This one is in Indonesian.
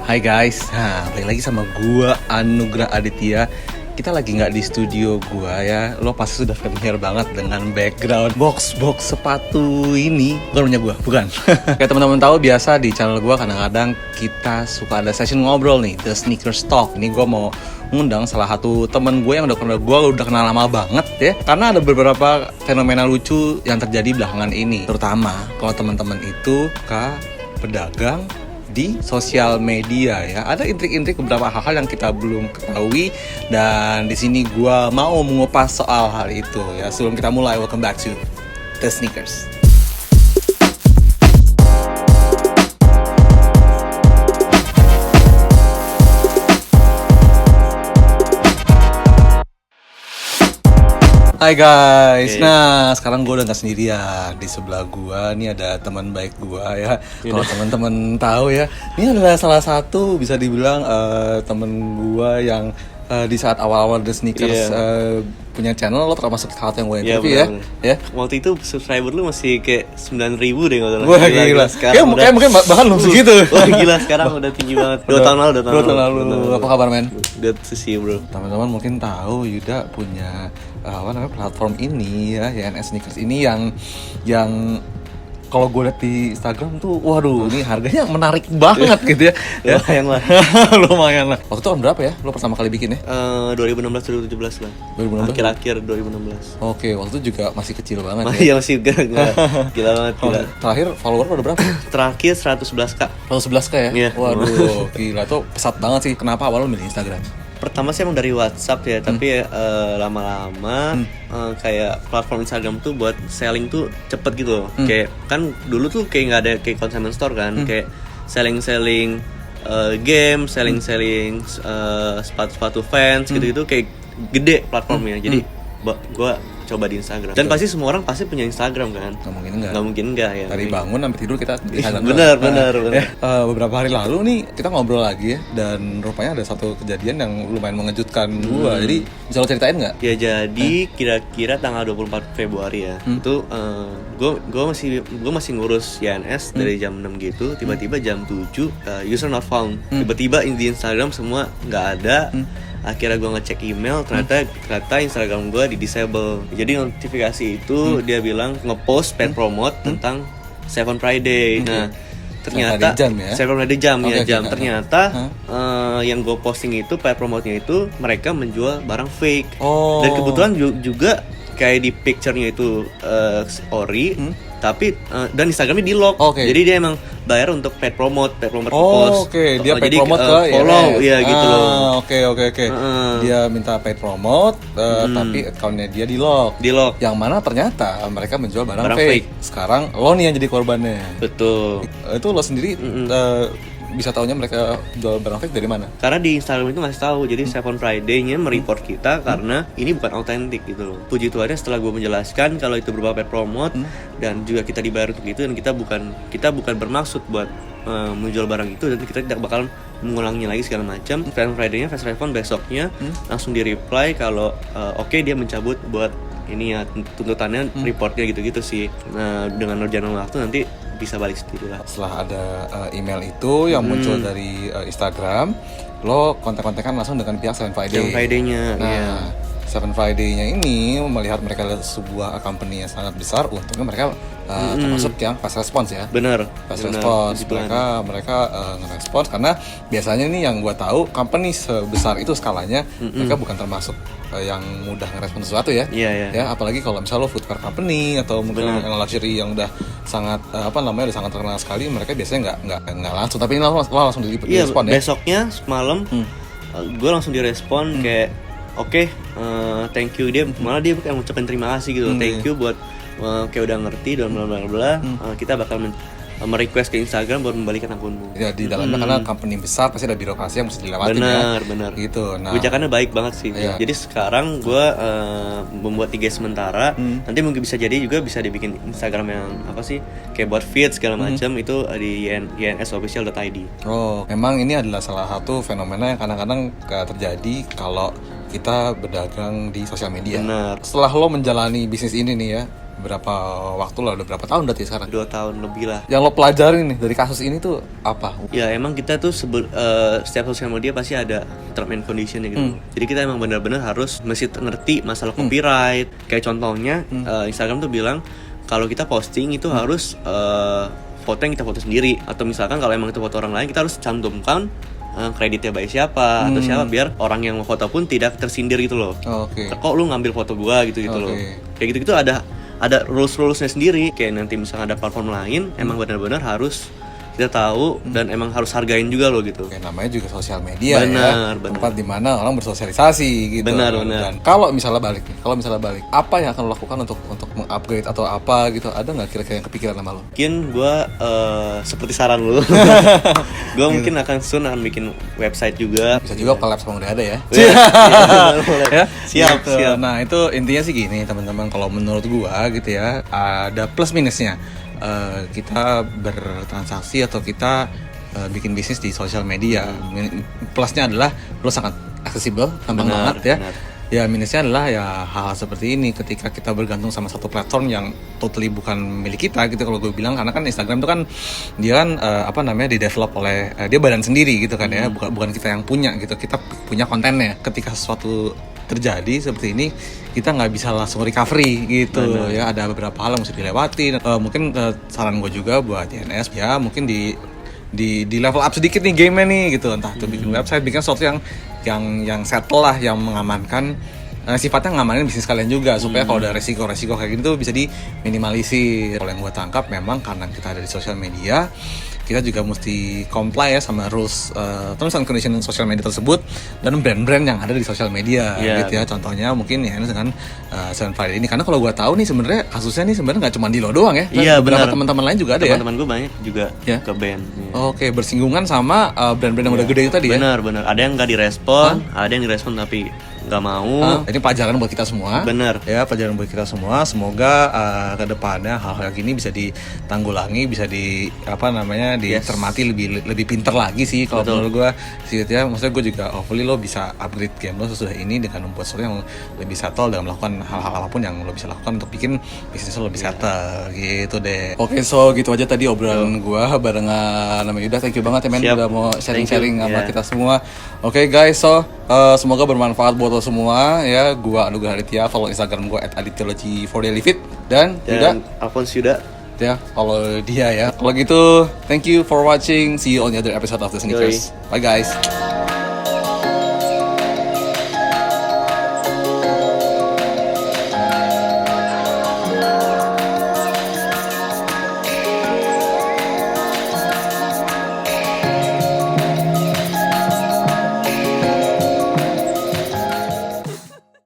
Hai guys, balik lagi sama gua Anugrah Aditya. Kita lagi nggak di studio gua ya. Lo pasti sudah familiar banget dengan background box sepatu ini. Bukan punya gua, bukan. Kayak teman-teman tahu biasa di channel gua kadang-kadang kita suka ada session ngobrol nih, The Sneakers Talk. Ini gua mau ngundang salah satu temen gue yang udah kenal lama banget ya. Karena ada beberapa fenomena lucu yang terjadi belakangan ini. Terutama kalau teman-teman itu pedagang di sosial media ya. Ada intrik-intrik beberapa hal-hal yang kita belum ketahui, dan di sini gua mau mengupas soal hal itu ya. Sebelum kita mulai, welcome back to The Sneakers. Hai guys, Nah sekarang gue udah gak sendirian. Di sebelah gue nih ada teman baik gue ya. Kalau teman-teman tahu ya, ini adalah salah satu bisa dibilang teman gue yang di saat awal-awal The Sneakers punya channel. Lo termasuk salah satu yang gue interview ya. Waktu itu subscriber lu masih kayak 9.000 deh kalau salah. Wah gila. Sekarang mungkin bahkan belum segitu. Wah gila, sekarang udah tinggi banget. 2 tahun lalu. Apa kabar men? Udah sih bro. Teman-teman mungkin tahu Yuda punya platform ini ya, YNS Sneakers ini yang kalau gue liat di Instagram tuh, waduh, ini harganya menarik banget gitu ya. Lumayan lah. Lumayan lah. Waktu itu tahun berapa ya? Lo pertama kali bikin ya? 2016 2017 lah. 2016. Akhir-akhir 2016. Oke, waktu itu juga masih kecil banget. Masih gila banget. Gila. Terakhir follower pada berapa? Terakhir 111k. 111k ya? Iya. Waduh, gila tuh pesat banget sih. Kenapa awal lo milih Instagram? Pertama sih emang dari WhatsApp ya, tapi lama-lama kayak platform Instagram tuh buat selling tuh cepet gitu loh. Kayak kan dulu tuh kayak nggak ada kayak consignment store kan, kayak selling game, selling sepatu fans gitu kayak gede platformnya. Jadi gua coba di Instagram. Dan pasti semua orang pasti punya Instagram kan. Gak mungkin enggak ya. Dari bangun sampai tidur kita di Instagram. Benar. Beberapa hari lalu nih kita ngobrol lagi ya, dan rupanya ada satu kejadian yang lumayan mengejutkan gua. Jadi bisa lo ceritain nggak? Ya jadi kira-kira tanggal 24 Februari ya. Itu gua masih ngurus YNS dari jam 6 gitu. Tiba-tiba jam 7 user not found. Tiba-tiba di Instagram semua nggak ada. Akhirnya gue ngecek email, ternyata Instagram gue di disable. Jadi notifikasi itu dia bilang ngepost paid promote tentang Seven Friday. Nah ternyata Seven Friday jam. Ternyata yang gue posting itu paid promote-nya itu mereka menjual barang fake. Dan kebetulan juga kayak di picture-nya itu ori, tapi dan Instagramnya di lock. Jadi dia emang bayar untuk paid promote post. Dia paid promote ke follow ya gitu loh. Oke. Dia minta paid promote, tapi account-nya dia di lock. Yang mana ternyata mereka menjual barang fake. Sekarang lo nih yang jadi korbannya. Betul. Itu lo sendiri bisa taunya mereka jual barang fake dari mana? Karena di Instagram itu ngasih tahu. Jadi Seven Friday-nya mereport kita karena ini bukan autentik gitu loh. Puji Tuhannya setelah gue menjelaskan kalau itu berupa paid promote dan juga kita dibayar untuk itu, dan kita bukan bermaksud buat menjual barang itu, dan kita tidak bakal mengulangnya lagi segala macam. Seven Friday-nya fast respon besoknya langsung di reply kalau dia mencabut buat ini ya tuntutannya, reportnya gitu-gitu sih. Nah dengan berjalan waktu nanti bisa balik sendiri lah. Setelah ada email itu yang muncul dari Instagram, lo kontak-kontakan langsung dengan pihak Seven Friday. Seven Friday-nya. Seven Friday-nya ini melihat mereka sebuah company yang sangat besar, untungnya mereka termasuk yang fast response ya. Bener. Fast response. Mereka nge-response karena biasanya nih yang gue tahu company sebesar itu skalanya mereka bukan termasuk yang mudah ngerespon sesuatu ya. Ya apalagi kalau misalnya lo foodwear company atau mungkin yang luxury yang udah sangat udah sangat terkenal sekali, mereka biasanya nggak langsung, tapi ini lo langsung direspon ya. Besoknya malam gue langsung direspon kayak thank you. Dia malah dia kayak ngucapin terima kasih gitu. Thank you buat kayak udah ngerti dan bla bla bla. Kita bakal merequest ke Instagram buat membalikan akunmu. Ya di dalamnya karena company besar pasti ada birokrasi yang mesti dilewatin benar. Gitu. Nah, kebijakannya baik banget sih. Jadi sekarang gue membuat IG sementara. Nanti mungkin bisa dibikin Instagram yang kayak buat feed segala macam itu di ynsofficial.id. Memang ini adalah salah satu fenomena yang kadang-kadang terjadi kalau kita berdagang di sosial media. Benar. Setelah lo menjalani bisnis ini nih ya, berapa waktu lah, udah berapa tahun berarti sekarang? 2 tahun lebih lah. Yang lo pelajarin nih dari kasus ini tuh apa? Ya emang kita tuh setiap sosial media pasti ada term and condition gitu. Jadi kita emang benar-benar harus mesti ngerti masalah copyright. Kayak contohnya Instagram tuh bilang kalau kita posting itu harus foto yang kita foto sendiri, atau misalkan kalau emang itu foto orang lain kita harus cantumkan kreditnya by siapa atau siapa, biar orang yang mau foto pun tidak tersindir gitu loh. Oke. Kok lu ngambil foto gua gitu loh. Kayak gitu ada rules-rulesnya sendiri. Kayak nanti misalnya ada platform lain, emang benar-benar harus kita tahu dan emang harus hargain juga loh gitu. Kayak namanya juga sosial media benar. Tempat dimana orang bersosialisasi gitu. Benar. Dan kalau misalnya balik, apa yang akan lo lakukan untuk mengupgrade atau apa gitu? Ada nggak kira-kira yang kepikiran sama lo? Mungkin gue seperti saran lu, gue mungkin akan bikin website juga. Bisa juga collab sama udah ada ya. Ya, siap. Nah itu intinya sih gini teman-teman, kalau menurut gua gitu ya, ada plus minusnya. Kita bertransaksi atau kita bikin bisnis di sosial media. Plusnya adalah lo sangat aksesibel, gampang banget ya. Benar. Ya minusnya adalah ya hal seperti ini ketika kita bergantung sama satu platform yang totally bukan milik kita gitu, kalau gue bilang. Karena kan Instagram itu kan dia kan di-develop oleh dia badan sendiri gitu kan ya, bukan kita yang punya gitu. Kita punya kontennya. Ketika sesuatu terjadi seperti ini, kita nggak bisa langsung recovery gitu. Benar. Ya ada beberapa hal yang mesti dilewati. Mungkin saran gue juga buat YNS ya, mungkin di level up sedikit nih gamenya nih gitu, entah itu bikin website, bikin sesuatu yang settle lah, yang mengamankan sifatnya ngamanin bisnis kalian juga, supaya kalau ada resiko kayak gitu bisa diminimalisir. Kalau yang gue tangkap memang karena kita ada di sosial media, kita juga mesti comply ya sama rules terms and conditions sosial media tersebut dan brand-brand yang ada di sosial media gitu ya. Contohnya mungkin ya dengan Seven Friday ini, karena kalau gue tahu nih sebenarnya kasusnya nih sebenarnya nggak cuma di lo doang ya. Iya, beberapa benar. teman-teman lain juga ada ya. Teman-teman gue banyak juga ke band. Oke, bersinggungan sama brand-brand yang udah gede itu tadi ya. Benar. Ada yang nggak direspon, ada yang direspon tapi nggak mau. Ini pelajaran buat kita semua. Benar. Ya, pelajaran buat kita semua. Semoga ke depannya hal-hal gini bisa ditanggulangi, bisa dicermati lebih pinter lagi sih kalau menurut gue sih ya. Maksudnya gue juga hopefully lo bisa upgrade game lo sesudah ini dengan membuat sesuatu yang lebih settle dalam melakukan hal-hal apapun yang lo bisa lakukan untuk bikin bisnis lo lebih settle gitu deh. Oke, so gitu aja tadi obrolan gue barengan nama Yuda. Thank you banget ya men, udah mau sharing-sharing sama kita semua. Oke guys, so semoga bermanfaat buat lo semua ya. Gua Anugrah Aditya, follow Instagram gua @aditya_for_daily_fit dan Yuda Alphonse Yuda ya, follow dia ya. Kalau gitu, thank you for watching. See you on the other episode of The Sneakers. Bye guys.